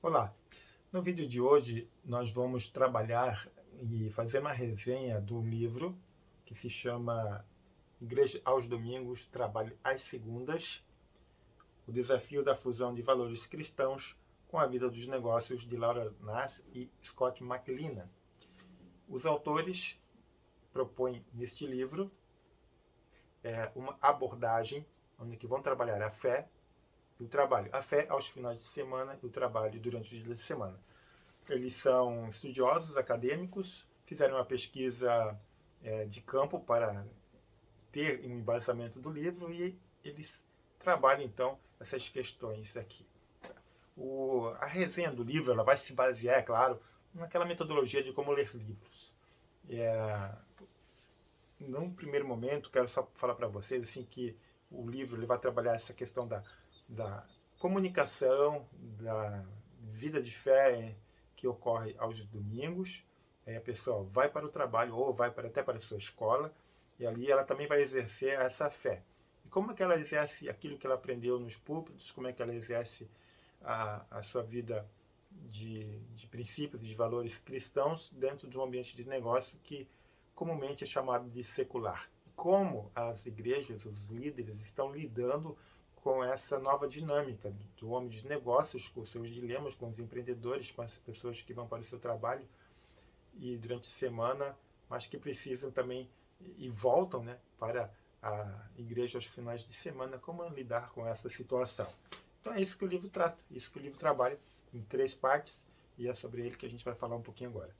Olá, no vídeo de hoje nós vamos trabalhar e fazer uma resenha do livro que se chama Igreja aos Domingos, Trabalho às Segundas, o desafio da fusão de valores cristãos com a vida dos negócios de Laura Nash e Scott McLennan. Os autores propõem neste livro uma abordagem onde que vão trabalhar a fé e o trabalho. A fé aos finais de semana e o trabalho durante os dias de semana. Eles são estudiosos acadêmicos, fizeram uma pesquisa de campo para ter um embasamento do livro e eles trabalham, então, essas questões aqui. A resenha do livro ela vai se basear, é claro, naquela metodologia de como ler livros. Num primeiro momento, quero só falar para vocês assim, que o livro ele vai trabalhar essa questão da comunicação, da vida de fé que ocorre aos domingos. Aí a pessoa vai para o trabalho ou vai até para a sua escola e ali ela também vai exercer essa fé. E como é que ela exerce aquilo que ela aprendeu nos púlpitos, como é que ela exerce a sua vida de princípios e de valores cristãos dentro de um ambiente de negócio que comumente é chamado de secular. E como as igrejas, os líderes estão lidando com essa nova dinâmica do homem de negócios, com os seus dilemas, com os empreendedores, com as pessoas que vão para o seu trabalho e durante a semana, mas que precisam também e voltam, né, para a igreja aos finais de semana, como lidar com essa situação. Então é isso que o livro trata, isso que o livro trabalha em 3 partes e é sobre ele que a gente vai falar um pouquinho agora.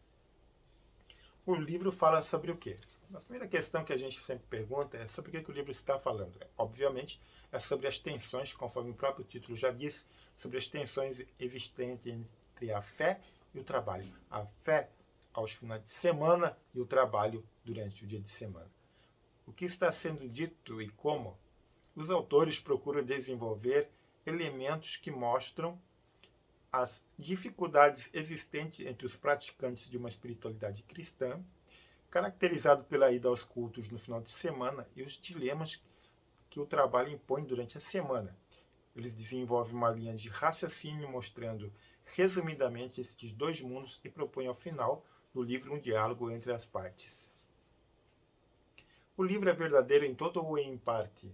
O livro fala sobre o quê? A primeira questão que a gente sempre pergunta é sobre o que o livro está falando. Obviamente, é sobre as tensões, conforme o próprio título já diz, sobre as tensões existentes entre a fé e o trabalho. A fé aos finais de semana e o trabalho durante o dia de semana. O que está sendo dito e como? Os autores procuram desenvolver elementos que mostram as dificuldades existentes entre os praticantes de uma espiritualidade cristã, caracterizado pela ida aos cultos no final de semana e os dilemas que o trabalho impõe durante a semana. Eles desenvolvem uma linha de raciocínio mostrando resumidamente esses 2 mundos e propõem ao final do livro um diálogo entre as partes. O livro é verdadeiro em todo ou em parte?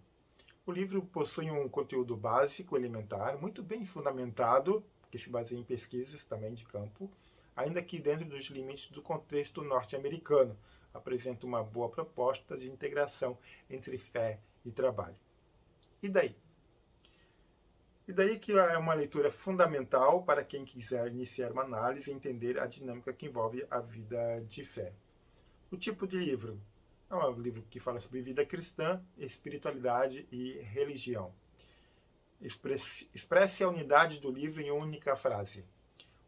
O livro possui um conteúdo básico, elementar, muito bem fundamentado, que se baseia em pesquisas também de campo, ainda que dentro dos limites do contexto norte-americano. Apresenta uma boa proposta de integração entre fé e trabalho. E daí? E daí que é uma leitura fundamental para quem quiser iniciar uma análise e entender a dinâmica que envolve a vida de fé. O tipo de livro? É um livro que fala sobre vida cristã, espiritualidade e religião. Expresse a unidade do livro em única frase.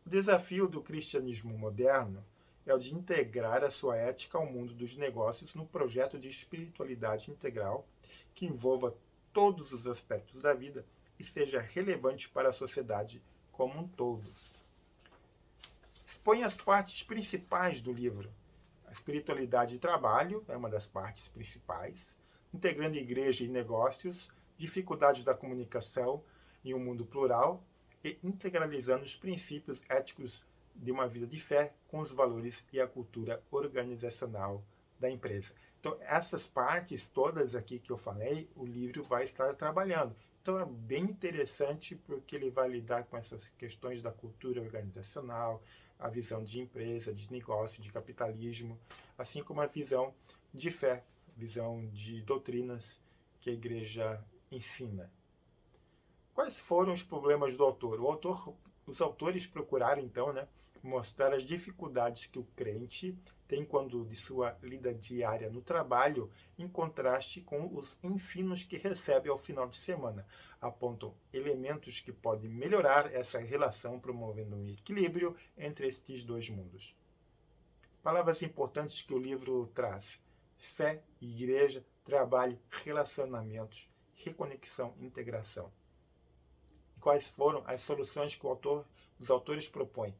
O desafio do cristianismo moderno é o de integrar a sua ética ao mundo dos negócios no projeto de espiritualidade integral que envolva todos os aspectos da vida e seja relevante para a sociedade como um todo. Expõe as partes principais do livro. A espiritualidade e trabalho é uma das partes principais, integrando igreja e negócios, dificuldades da comunicação em um mundo plural e integralizando os princípios éticos de uma vida de fé com os valores e a cultura organizacional da empresa. Então, essas partes todas aqui que eu falei, o livro vai estar trabalhando. Então, é bem interessante porque ele vai lidar com essas questões da cultura organizacional, a visão de empresa, de negócio, de capitalismo, assim como a visão de fé, visão de doutrinas que a igreja ensina. Quais foram os problemas do autor? Os autores procuraram, então, mostrar as dificuldades que o crente tem quando de sua lida diária no trabalho, em contraste com os ensinos que recebe ao final de semana. Apontam elementos que podem melhorar essa relação, promovendo um equilíbrio entre estes 2 mundos. Palavras importantes que o livro traz: fé, igreja, trabalho, relacionamentos, reconexão, integração. Quais foram as soluções que os autores propõem?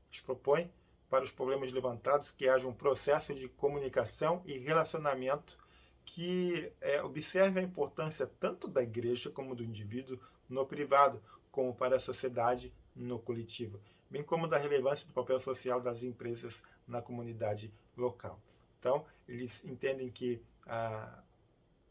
Eles propõem para os problemas levantados que haja um processo de comunicação e relacionamento que observe a importância tanto da igreja como do indivíduo no privado, como para a sociedade no coletivo, bem como da relevância do papel social das empresas na comunidade local. Então, eles entendem que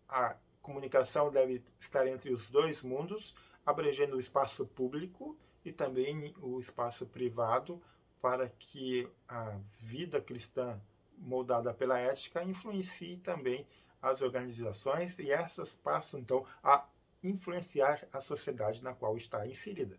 a comunicação deve estar entre os dois mundos, abrangendo o espaço público e também o espaço privado, para que a vida cristã moldada pela ética influencie também as organizações e essas passam então a influenciar a sociedade na qual está inserida.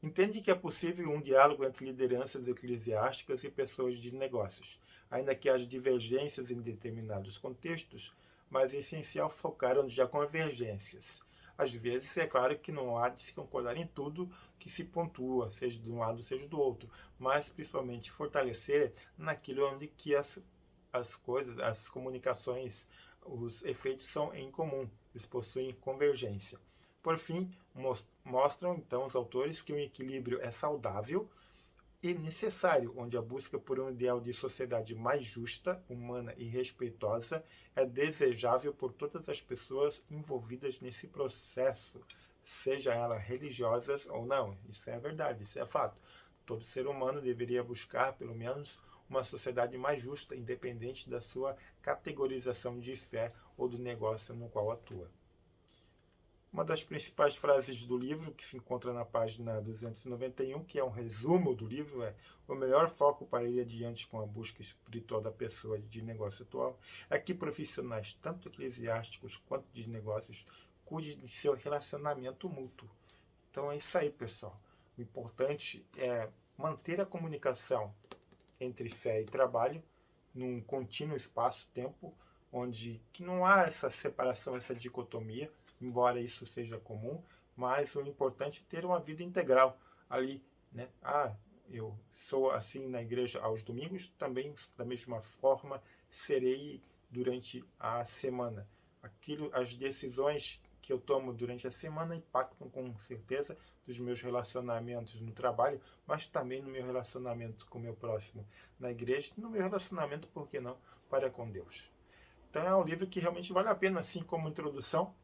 Entende que é possível um diálogo entre lideranças eclesiásticas e pessoas de negócios, ainda que haja divergências em determinados contextos, mas é essencial focar onde há convergências. Às vezes, é claro que não há de se concordar em tudo que se pontua, seja de um lado, seja do outro, mas principalmente fortalecer naquilo onde que as coisas, as comunicações, os efeitos são em comum, eles possuem convergência. Por fim, mostram então os autores que um equilíbrio é saudável e necessário, onde a busca por um ideal de sociedade mais justa, humana e respeitosa é desejável por todas as pessoas envolvidas nesse processo, seja elas religiosas ou não. Isso é verdade, isso é fato. Todo ser humano deveria buscar, pelo menos, uma sociedade mais justa, independente da sua categorização de fé ou do negócio no qual atua. Uma das principais frases do livro, que se encontra na página 291, que é um resumo do livro, é: o melhor foco para ir adiante com a busca espiritual da pessoa de negócio atual é que profissionais, tanto eclesiásticos quanto de negócios, cuidem de seu relacionamento mútuo. Então é isso aí, pessoal. O importante é manter a comunicação entre fé e trabalho num contínuo espaço-tempo, onde que não há essa separação, essa dicotomia, embora isso seja comum, mas o importante é ter uma vida integral ali, né? Eu sou assim na igreja aos domingos, também da mesma forma serei durante a semana. As decisões que eu tomo durante a semana impactam com certeza dos meus relacionamentos no trabalho, mas também no meu relacionamento com o meu próximo na igreja, no meu relacionamento, por que não, para com Deus. Então é um livro que realmente vale a pena, assim como introdução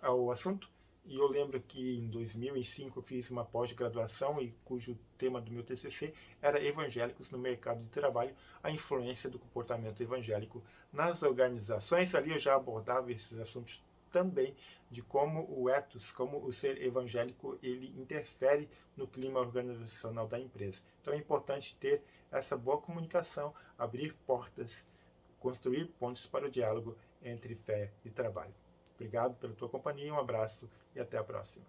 ao assunto. E eu lembro que em 2005 eu fiz uma pós-graduação e cujo tema do meu TCC era Evangélicos no Mercado de Trabalho, a influência do comportamento evangélico nas organizações. Ali eu já abordava esses assuntos também, de como o ethos, como o ser evangélico, ele interfere no clima organizacional da empresa. Então é importante ter essa boa comunicação, abrir portas, construir pontes para o diálogo entre fé e trabalho. Obrigado pela tua companhia, um abraço e até a próxima.